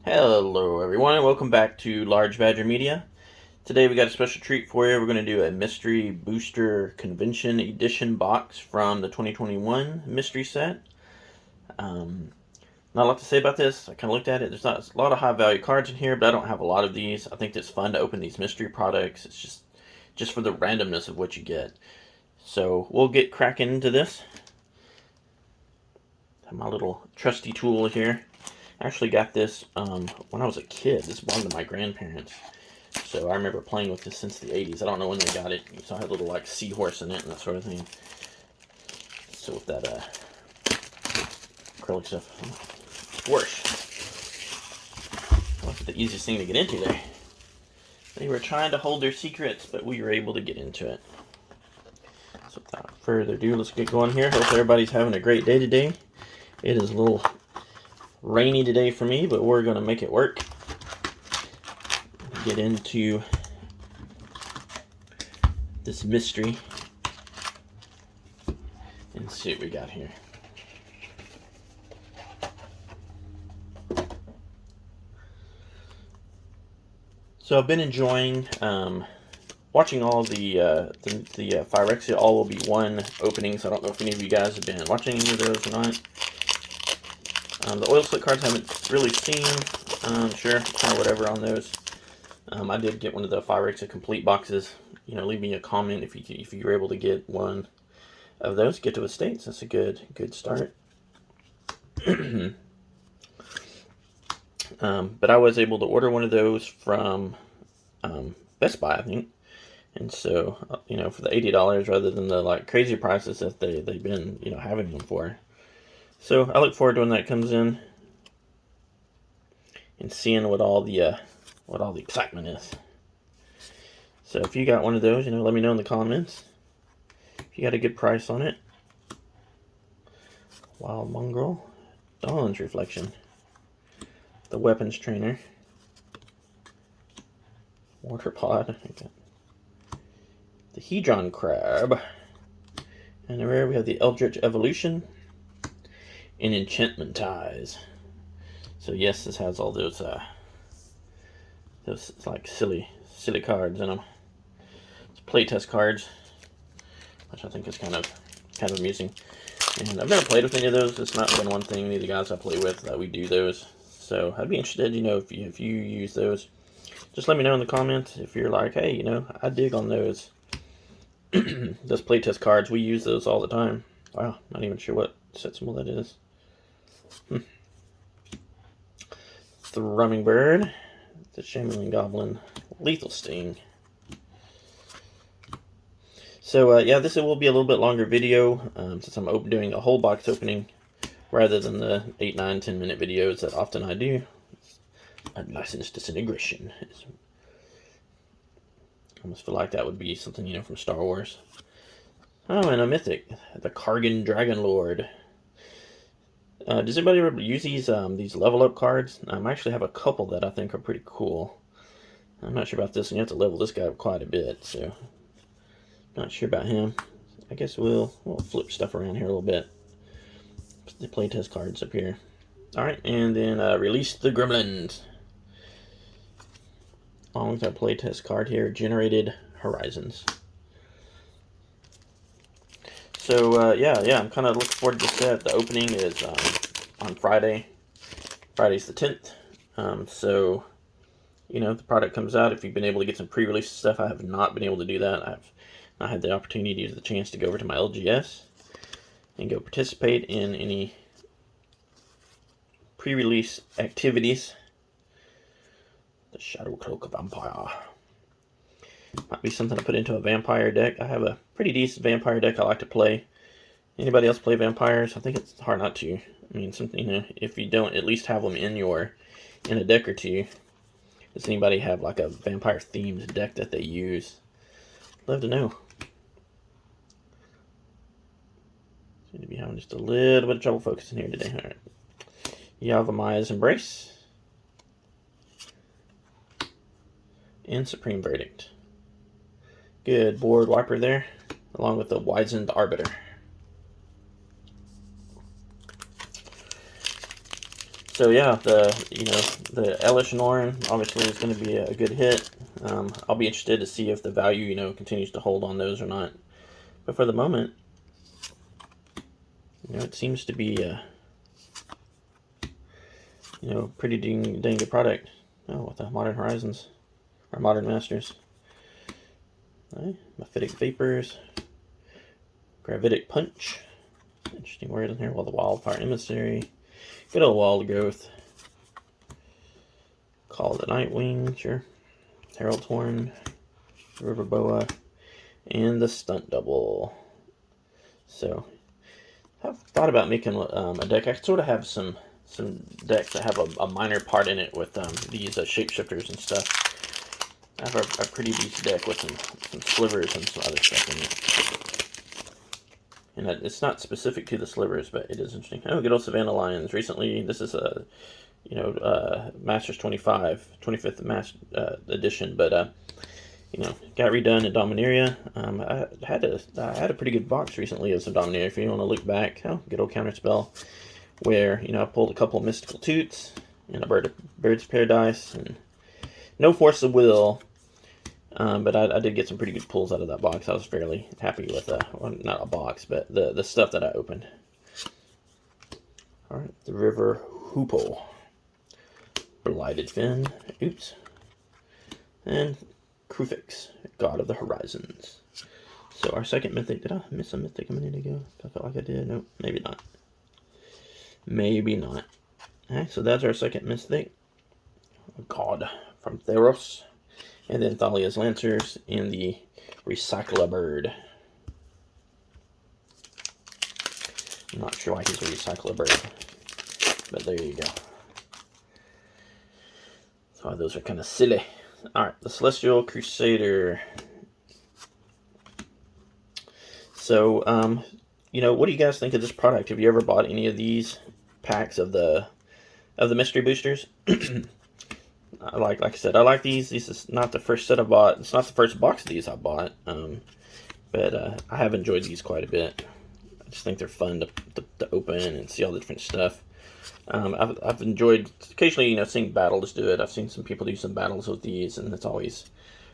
Hello everyone and welcome back to Large Badger Media. Today we got a special treat for you. We're going to do a Mystery Booster Convention Edition box from the 2021 Mystery Set. Not a lot to say about this. I kind of looked at it. There's not a lot of high value cards in here, but I don't have a lot of these. I think it's fun to open these mystery products. It's just for the randomness of what you get. So we'll get cracking into this. Have my little trusty tool here. I actually got this when I was a kid. This belonged to my grandparents. So I remember playing with this since the 80s. I don't know when they got it. So I had a little like seahorse in it and that sort of thing. So with that acrylic stuff, whoosh. That's the easiest thing to get into there. They were trying to hold their secrets, but we were able to get into it. So without further ado, let's get going here. Hope everybody's having a great day today. It is a little rainy today for me, but we're going to make it work. Get into this mystery and see what we got here. So I've been enjoying watching all the Phyrexia All Will Be One openings. I don't know if any of you guys have been watching any of those or not. The oil slick cards I haven't really seen. Sure, kind of whatever on those. I did get one of the Phyrexia complete boxes. You know, leave me a comment if you were able to get one of those. Get to Estates. That's a good start. But I was able to order one of those from Best Buy, I think. And so, you know, for the $80 rather than the like crazy prices that they've been, you know, having them for. So I look forward to when that comes in and seeing what all the excitement is. So if you got one of those, you know, let me know in the comments. If you got a good price on it. Wild Mongrel, Dawn's Reflection, the Weapons Trainer, Water Pod, the Hedron Crab, and the rare we have the Eldritch Evolution, and Enchantment Ties. So yes, this has all those like silly cards in them. It's playtest cards, which I think is kind of amusing. And I've never played with any of those. It's not been one thing any of the guys I play with that we do those. So I'd be interested, you know, if you use those. Just let me know in the comments if you're like, hey, you know, I dig on those. Those playtest cards, we use those all the time. Wow, not even sure what set symbol that is. Thrumming Bird, the Shambling Goblin, Lethal Sting. So yeah, this will be a little bit longer video since I'm doing a whole box opening rather than the 8, 9, 10 minute videos that often I do. Unlicensed Disintegration. I almost feel like that would be something, you know, from Star Wars. Oh, and a mythic, the Kargan Dragonlord. Does anybody ever use these level up cards? I actually have a couple that I think are pretty cool. I'm not sure about this one. You have to level this guy up quite a bit, so not sure about him. I guess we'll flip stuff around here a little bit. Put the playtest cards up here. All right, and then Release the Gremlins. Along with our playtest card here, Generated Horizons. So yeah, I'm kind of looking forward to this set. The opening is on Friday. Friday's the 10th. So you know, the product comes out. If you've been able to get some pre-release stuff, I have not been able to do that. I've not had the opportunity or the chance to go over to my LGS and go participate in any pre-release activities. The Shadow Cloak Vampire. Might be something to put into a vampire deck. I have a pretty decent vampire deck I like to play. Anybody else play vampires? I think it's hard not to. I mean, something, you know, if you don't at least have them in a deck or two. Does anybody have like a vampire themed deck that they use? Love to know. Seem to be having just a little bit of trouble focusing here today. All right. Yavimai's Embrace. And Supreme Verdict. Good board wiper there, along with the Wizened Arbiter. So yeah, the Elesh Norn obviously is going to be a good hit. I'll be interested to see if the value continues to hold on those or not. But for the moment, it seems to be pretty dang good product. Oh, with the Modern Horizons or Modern Masters. Right. Mephitic Vapors, Gravitic Punch. Interesting word in here. Well, the Wildfire Emissary. Good old Wild Growth. Call the Nightwing, sure. Herald Horn, River Boa, and the Stunt Double. So, I've thought about making a deck. I sort of have some decks that have a minor part in it with these shapeshifters and stuff. I have a pretty decent deck with some slivers and some other stuff in it. And it's not specific to the slivers, but it is interesting. Oh, good old Savannah Lions. Recently, this is a Masters 25th edition, but got redone at Dominaria. I had a pretty good box recently of some Dominaria. If you want to look back, good old Counterspell, where I pulled a couple of Mystical Toots and a Bird's Paradise, and no Force of Will. But I did get some pretty good pulls out of that box. I was fairly happy with well, not a box, but the stuff that I opened. All right, the River Hoople. Blighted Fin, oops, and Kruphix, God of the Horizons. So our second mythic, did I miss a mythic a minute ago? I felt like I did. Nope, maybe not. Maybe not. Alright, so that's our second mythic. God from Theros. And then Thalia's Lancers and the Recycler Bird. I'm not sure why he's a Recycler Bird, but there you go. Oh, those are kind of silly. Alright, the Celestial Crusader. So, what do you guys think of this product? Have you ever bought any of these packs of the mystery boosters? Like I said, I like these. This is not the first set I bought. It's not the first box of these I bought. But I have enjoyed these quite a bit. I just think they're fun to open and see all the different stuff. I've enjoyed occasionally, seeing battles do it. I've seen some people do some battles with these, and it's always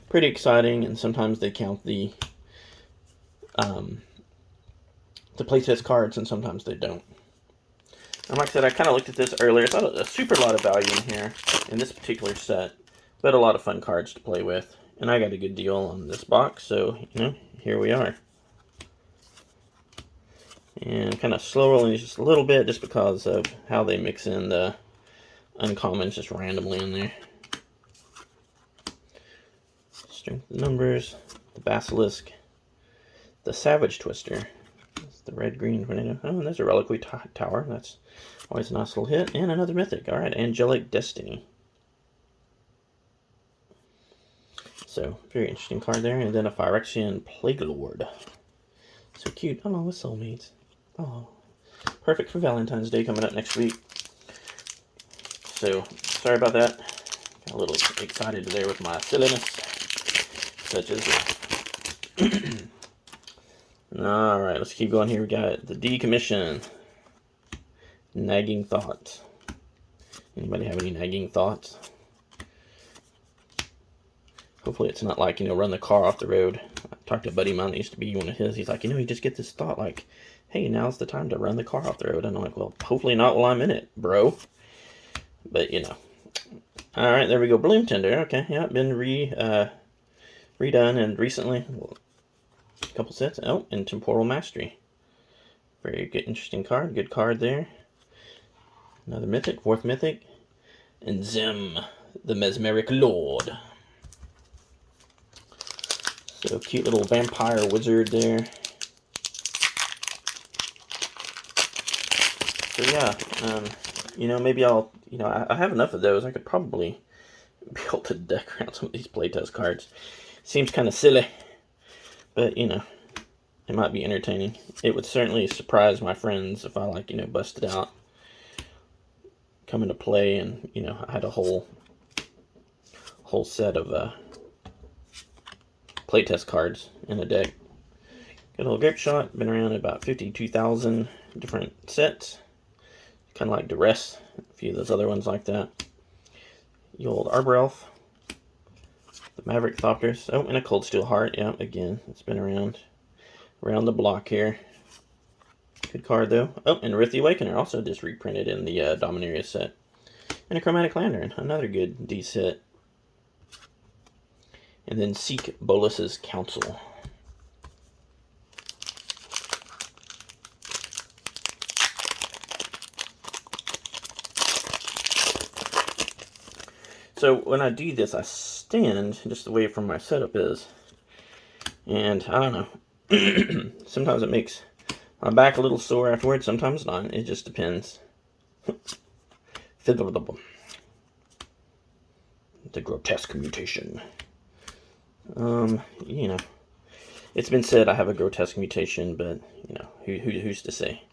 pretty exciting. And sometimes they count the playtest cards, and sometimes they don't. And like I said, I kind of looked at this earlier. It's not a super lot of value in here in this particular set, but a lot of fun cards to play with. And I got a good deal on this box, so here we are. And kind of slow rolling just a little bit, just because of how they mix in the uncommons just randomly in there. Strength of the Numbers, the Basilisk, the Savage Twister, that's the red-green tornado. Oh, and there's a Reliquary Tower. That's always a nice little hit. And another mythic. All right, Angelic Destiny. So, very interesting card there. And then a Phyrexian Plague Lord. So cute. Oh, with soulmates. Oh, perfect for Valentine's Day coming up next week. So, sorry about that. Got a little excited there with my silliness. Such as it. Alright, let's keep going here. We got the Decommission. Nagging Thoughts. Anybody have any nagging thoughts? Hopefully it's not like, run the car off the road. I talked to a buddy of mine that used to be one of his. He's like, you just get this thought like, hey, now's the time to run the car off the road. And I'm like, well, hopefully not while I'm in it, bro. But, Alright, there we go. Bloom Tender. Okay, yeah, been redone and recently, a couple sets. Oh, and Temporal Mastery. Very good, interesting card. Good card there. Another mythic, fourth mythic. And Zim, the Mesmeric Lord. So, cute little vampire wizard there. So, yeah, maybe I'll, I have enough of those. I could probably be able to deck around some of these playtest cards. Seems kind of silly, but, it might be entertaining. It would certainly surprise my friends if I, busted out, come into play, and, I had a whole set of playtest cards in a deck. Good old Grapeshot, been around about 52,000 different sets. Kind of like Duress, few of those other ones like that. The old Arbor Elf. The Maverick Thopters. Oh, and a Cold Steel Heart. Yeah, again, it's been around the block here. Good card, though. Oh, and Rith the Awakener, also just reprinted in the Dominaria set. And a Chromatic Lantern, another good D set. And then Seek Bolas's Council. So when I do this, I stand just away from my setup is. And I don't know. Sometimes it makes my back a little sore afterwards, sometimes not. It just depends. The grotesque mutation. You know, it's been said I have a grotesque mutation, but you know, who's to say?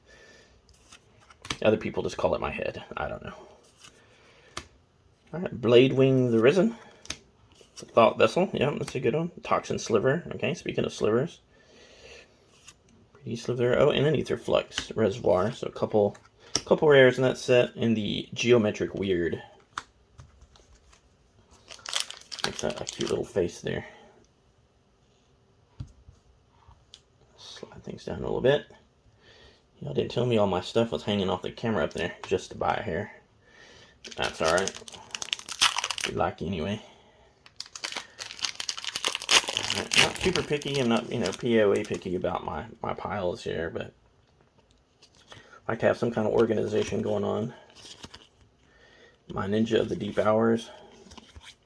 Other people just call it my head. I don't know. All right, Bladewing the Risen. Thought Vessel. Yeah, that's a good one. Toxin Sliver. Okay, speaking of slivers. Pretty sliver. Oh, and an Aether Flux Reservoir. So a couple rares in that set. And the Geometric Weird. Makes a cute little face there. Slide things down a little bit. Y'all didn't tell me all my stuff was hanging off the camera up there just to buy here. That's alright. Good luck anyway. Not super picky. I'm not, you know, POA picky about my piles here, but I like to have some kind of organization going on. My Ninja of the Deep Hours.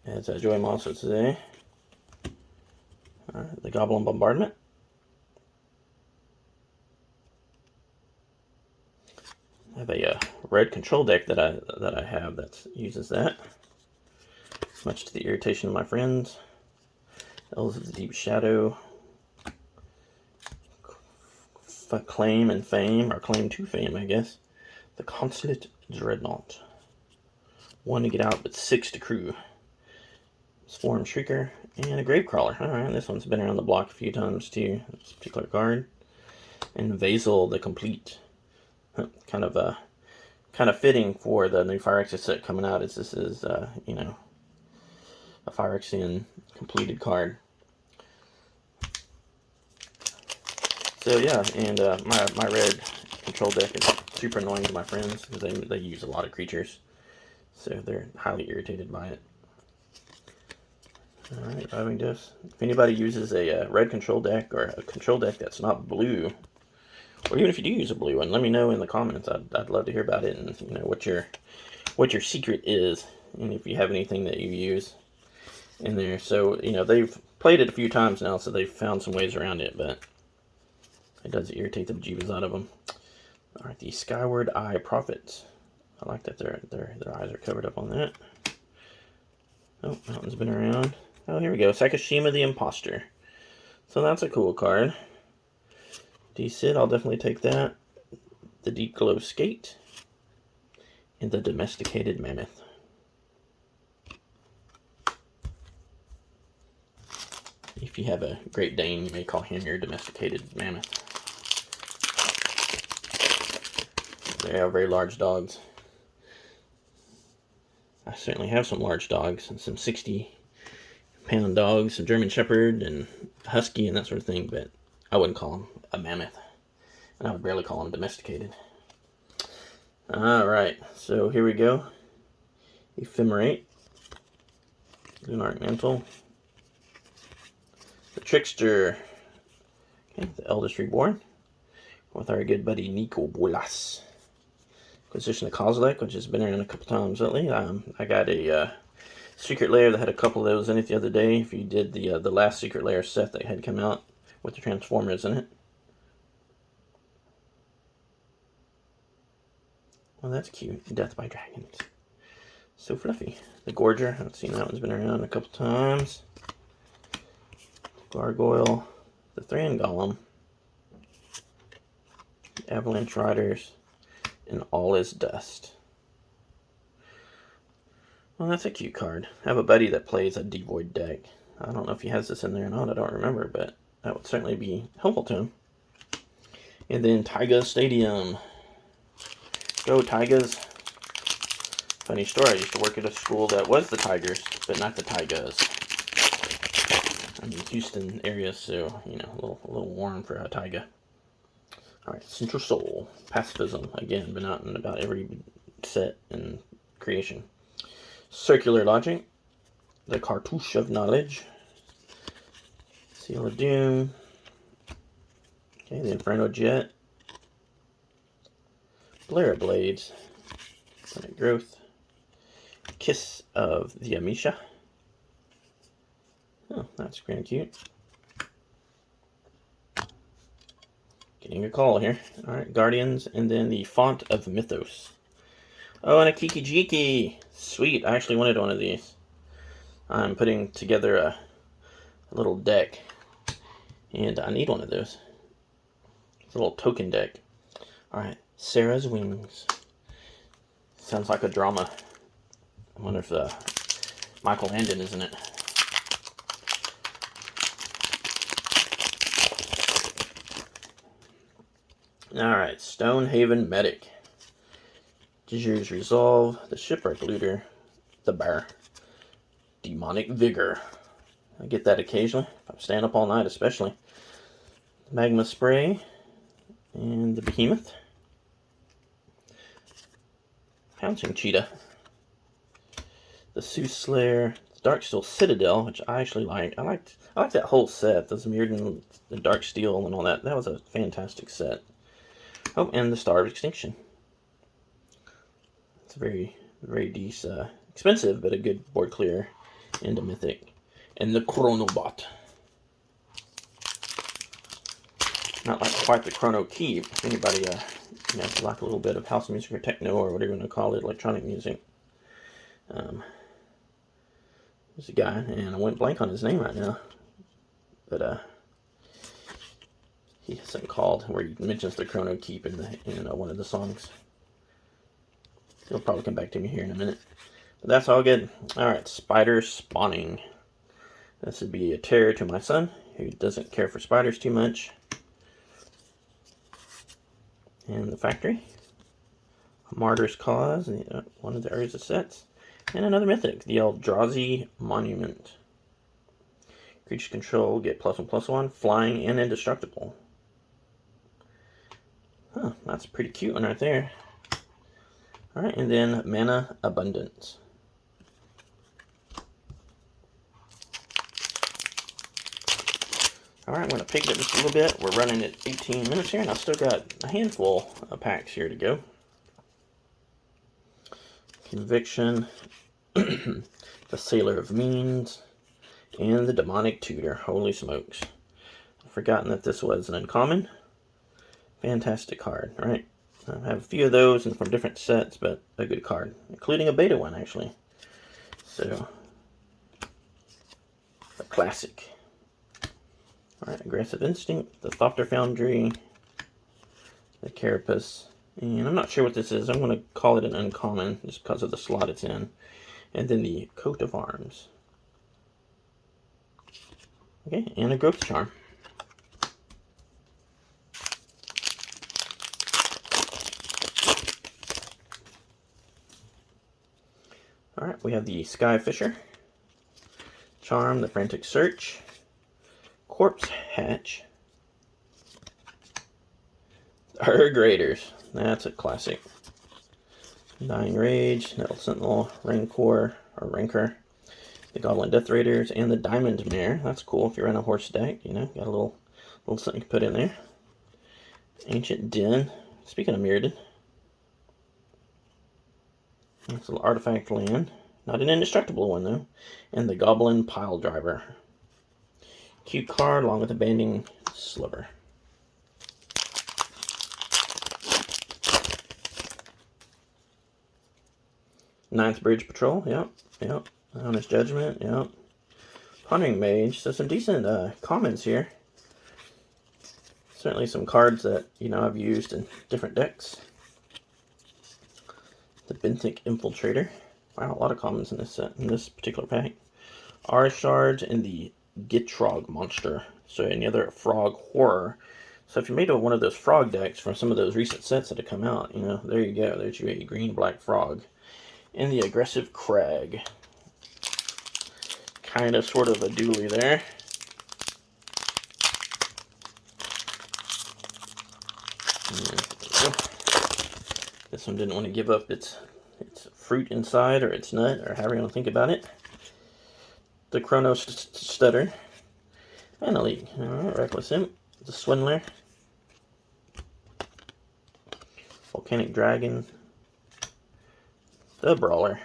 As Joey Moss would say. The Goblin Bombardment. I have a red control deck that I have that uses that. Much to the irritation of my friends. Elves of the Deep Shadow. Claim and Fame, or Claim to Fame, I guess. The Consulate Dreadnought. 1 to get out, but 6 to crew. Swarm Shrieker, and a Gravecrawler. Alright, this one's been around the block a few times too, this particular card. And Vasil the Complete. Kind of fitting for the new Phyrexia set coming out, as this is, you know, a Phyrexian completed card. So yeah, and my red control deck is super annoying to my friends because they use a lot of creatures, so they're highly irritated by it. All right, Reviving Dose. If anybody uses a red control deck or a control deck that's not blue, or even if you do use a blue one, let me know in the comments. I'd love to hear about it, and you know what your secret is, and if you have anything that you use in there. So you know they've played it a few times now, so they've found some ways around it, but it does irritate the bejeebus out of them. All right, the Skyward Eye Prophets. I like that their eyes are covered up on that. Oh, that one's been around. Oh, here we go. Sakashima the Imposter. So that's a cool card. D-Sid, I'll definitely take that. The Deep Glow Skate. And the Domesticated Mammoth. If you have a Great Dane, you may call him your Domesticated Mammoth. They are very large dogs. I certainly have some large dogs, and some 60-pound dogs, some German Shepherd and Husky and that sort of thing, but I wouldn't call them a mammoth, and I would barely call them domesticated. Alright, so here we go. Ephemerate, Lunarch Mantle, the Trickster, okay, the Eldest Reborn, with our good buddy Nicol Bolas. Acquisition of Kozilek, which has been around a couple times lately. I got a Secret Lair that had a couple of those in it the other day. If you did the last Secret Lair set that had come out with the Transformers in it. Well, that's cute. Death by Dragons. So fluffy. The Gorger. I've seen that one's been around a couple times. Gargoyle. The Thran Golem. The Avalanche Riders. And All Is Dust. Well, that's a cute card. I have a buddy that plays a Devoid deck. I don't know if he has this in there or not. I don't remember, but that would certainly be helpful to him. And then Taiga Stadium. Go Tigers. Funny story, I used to work at a school that was the Tigers, but not the Tigers. I'm in Houston area, so, you know, a little warm for a Tiger. Alright, Central Soul. Pacifism. Again, been out in about every set and creation. Circular Logic. The Cartouche of Knowledge. Seal of Doom. Okay, the Inferno Jet. Blair Blades. Planet Growth. Kiss of the Amisha. Oh, that's kind of cute. Getting a call here. Alright, Guardians, and then the Font of Mythos. Oh, and a Kiki-Jiki! Sweet, I actually wanted one of these. I'm putting together a little deck, and I need one of those. It's a little token deck. Alright, Sarah's Wings. Sounds like a drama. I wonder if Michael Landon is in it. Alright, Stonehaven Medic. Dejur's Resolve, the Shipwreck Looter, the Bear. Demonic Vigor. I get that occasionally, if I'm staying up all night especially. Magma Spray, and the Behemoth. Pouncing Cheetah. The Sooth Slayer, the Darksteel Citadel, which I actually like. I like that whole set, those Mirrodin, the Dark Steel and all that. That was a fantastic set. Oh, and the Star of Extinction. It's a very, very decent, expensive, but a good board clear and a mythic. And the Chronobot. Not like quite the Chrono Key. If anybody, you know, like a little bit of house music or techno or whatever you want to call it, electronic music. There's a guy, and I went blank on his name right now. But, he has something called where he mentions the Chrono Keep in one of the songs. He'll probably come back to me here in a minute. But that's all good. Alright, Spider Spawning. This would be a terror to my son, who doesn't care for spiders too much. And the Factory. A Martyr's Cause, one of the Urza sets. And another mythic, the Eldrazi Monument. Creature control, get +1/+1, flying and indestructible. Huh, that's a pretty cute one right there. Alright, and then Mana Abundance. Alright, I'm going to pick it up just a little bit. We're running at 18 minutes here, and I've still got a handful of packs here to go. Conviction, the Sailor of Means, and the Demonic Tutor. Holy smokes. I've forgotten that this was an uncommon. Fantastic card, right? I have a few of those and from different sets, but a good card, including a beta one, actually. So, a classic. Alright, Aggressive Instinct, the Thopter Foundry, the Carapace, and I'm not sure what this is. I'm going to call it an uncommon just because of the slot it's in. And then the Coat of Arms. Okay, and a Growth Charm. Alright, we have the Sky Fisher, Charm, the Frantic Search, Corpse Hatch, Urg Raiders, that's a classic, Dying Rage, Nettle Sentinel, Rancor, the Goblin Death Raiders, and the Diamond Mare. That's cool if you're in a horse deck, you know, got a little something you can put in there. Ancient Den, speaking of Mirrodin. That's a little artifact land. Not an indestructible one, though. And the Goblin Pile Driver. Cute card, along with a Banding Sliver. Ninth Bridge Patrol, yep. Honest Judgment, yep. Pondering Mage, so some decent commons here. Certainly some cards that, you know, I've used in different decks. The Benthic Infiltrator. Wow, a lot of commons in this set, in this particular pack. Aura Shards and the Gitrog Monster. So any other frog horror. So if you made one of those frog decks from some of those recent sets that have come out, you know, there you go. There's your green-black frog. And the Aggressive Crag. Kind of, sort of a dually there. This one didn't want to give up its fruit inside, or its nut, or however you want to think about it. The Chronos Stutter. And a League. Alright, Reckless Imp. The Swindler. Volcanic Dragon. The Brawler.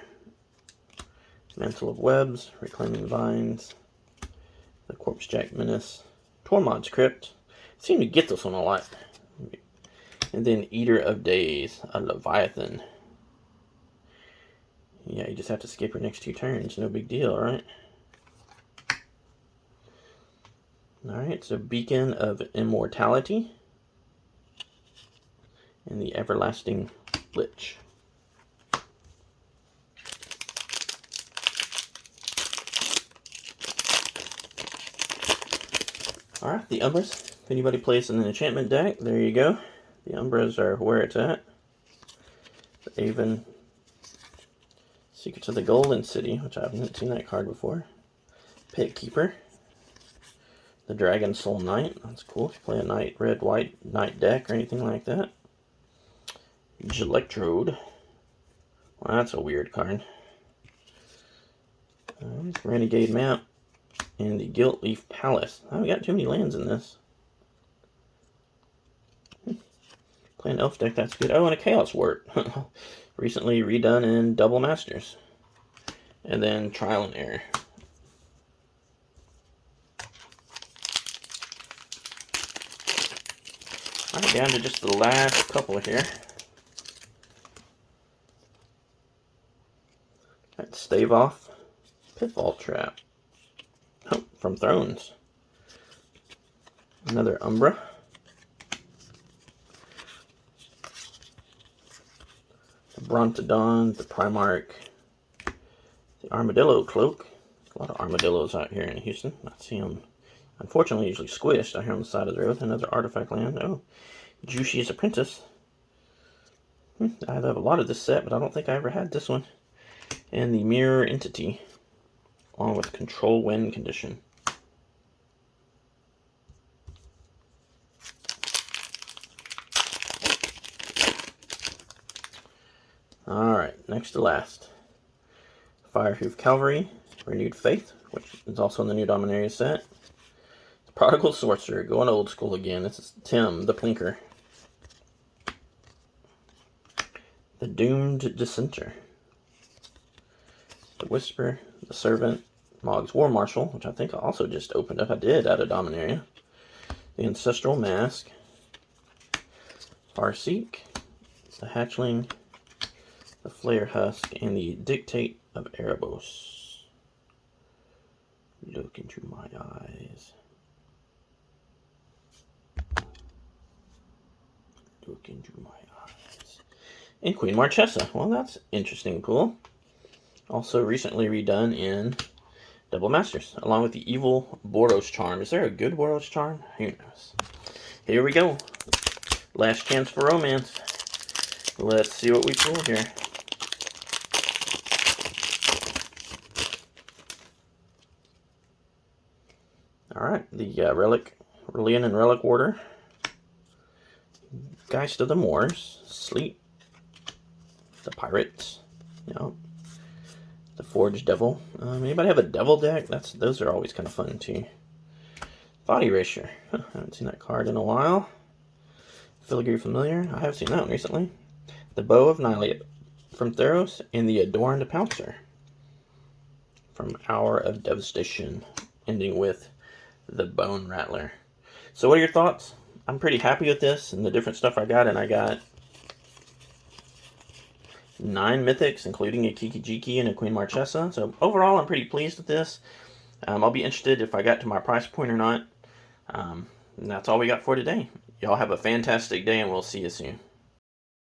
Mantle of Webs. Reclaiming Vines. The Corpsejack Menace. Tormod's Crypt. I seem to get this one a lot. And then Eater of Days. A Leviathan. Yeah, you just have to skip your next 2 turns. No big deal, right? Alright, so Beacon of Immortality. And the Everlasting Lich. Alright, the Umbras. If anybody plays in an enchantment deck, there you go. The Umbras are where it's at. The Avon. Secrets of the Golden City, which I haven't seen that card before. Pit Keeper. The Dragon Soul Knight. That's cool if you play a Knight, red, white, Knight deck or anything like that. Electrode. Well, that's a weird card. Renegade Map. And the Gilt-Leaf Palace. I haven't got too many lands in this. Play an elf deck, that's good. Oh, and a Chaos Wart. Recently redone in Double Masters. And then Trial and Error. Alright, down to just the last couple here. That's Stave Off. Pitfall Trap. Oh, from Thrones. Another Umbra. The Brontodon, the Primarch, the Armadillo Cloak. A lot of armadillos out here in Houston. I see them, unfortunately, usually squished out here on the side of the road. Another artifact land. Oh, Jushi's Apprentice. I have a lot of this set, but I don't think I ever had this one. And the Mirror Entity, along with Control Wind Condition. Alright, next to last. Firehoof Cavalry, Renewed Faith, which is also in the new Dominaria set. The Prodigal Sorcerer, going old school again. This is Tim, the Plinker. The Doomed Dissenter. The Whisper, the Servant, Mog's War Marshal, which I think I also just opened up. I did out of Dominaria. The Ancestral Mask. Farseek, the Hatchling, the Flare Husk, and the Dictate of Erebos. Look into my eyes. Look into my eyes. And Queen Marchesa. Well, that's interesting and cool. Also recently redone in Double Masters, along with the Evil Boros Charm. Is there a good Boros Charm? Who knows? Here we go. Last chance for romance. Let's see what we pull here. Alright, the Relic, Relian and Relic Warder. Geist of the Moors. Sleep. The Pirates. No. The Forged Devil. Anybody have a Devil deck? Those are always kind of fun too. Thought Erasure. I haven't seen that card in a while. Filigree Familiar. I have seen that one recently. The Bow of Nylea from Theros, and the Adorned Pouncer from Hour of Devastation, ending with the Bone Rattler. So what are your thoughts? I'm pretty happy with this and the different stuff I got, and I got 9 mythics, including a Kiki-Jiki and a Queen Marchesa. So overall, I'm pretty pleased with this. I'll be interested if I got to my price point or not. And that's all we got for today. Y'all have a fantastic day, and we'll see you soon.